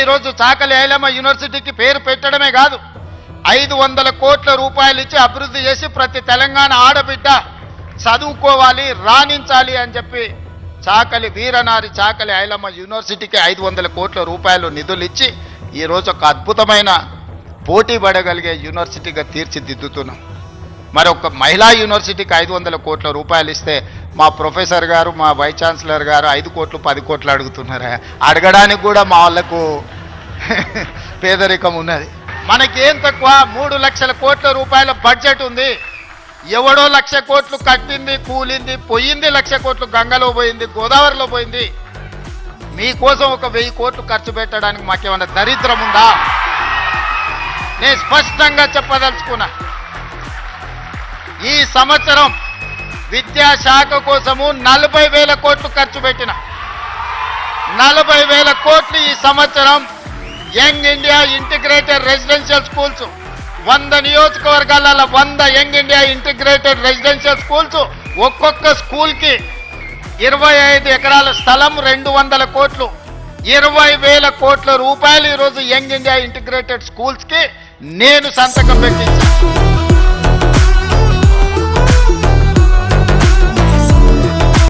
ఈరోజు చాకలి ఐలమ్మ యూనివర్సిటీకి పేరు పెట్టడమే కాదు, 500 కోట్ల రూపాయలు ఇచ్చి అభివృద్ధి చేసి ప్రతి తెలంగాణ ఆడబిడ్డ చదువుకోవాలి, రాణించాలి అని చెప్పి చాకలి వీరనారి చాకలి ఐలమ్మ యూనివర్సిటీకి 500 కోట్ల రూపాయలు నిధులు ఇచ్చి ఈరోజు ఒక అద్భుతమైన పోటీ పడగలిగే యూనివర్సిటీగా తీర్చిదిద్దుతున్నాం. మరి ఒక మహిళా యూనివర్సిటీకి 500 కోట్ల రూపాయలు ఇస్తే మా ప్రొఫెసర్ గారు, మా వైస్ ఛాన్సలర్ గారు 5 కోట్లు 10 కోట్లు అడుగుతున్నారు. అడగడానికి కూడా మా వాళ్ళకు పేదరికం ఉన్నది. మనకేం తక్కువ, 3 లక్షల కోట్ల రూపాయల బడ్జెట్ ఉంది. ఎవడో 1,00,000 కోట్లు కట్టింది, కూలింది, పోయింది. 1,00,000 కోట్లు గంగలో పోయింది, గోదావరిలో పోయింది. మీకోసం ఒక 1000 కోట్లు ఖర్చు పెట్టడానికి మాకేమన్నా దరిద్రం ఉందా? నేను స్పష్టంగా చెప్పదలుచుకున్నా, ఈ సంవత్సరం విద్యాశాఖ కోసము 40,000 కోట్లు ఖర్చు పెట్టిన. 40,000 కోట్లు ఈ సంవత్సరం young India integrated residential schools, 100 నియోజకవర్గాల 100 young India integrated residential schools, ఒక్కొక్క స్కూల్కి 25 ఎకరాల స్థలం, 200 కోట్లు, 20,000 కోట్ల రూపాయలు ఈరోజు యంగ్ ఇండియా ఇంటిగ్రేటెడ్ స్కూల్స్కి నేను సంతకం పెట్టించాను.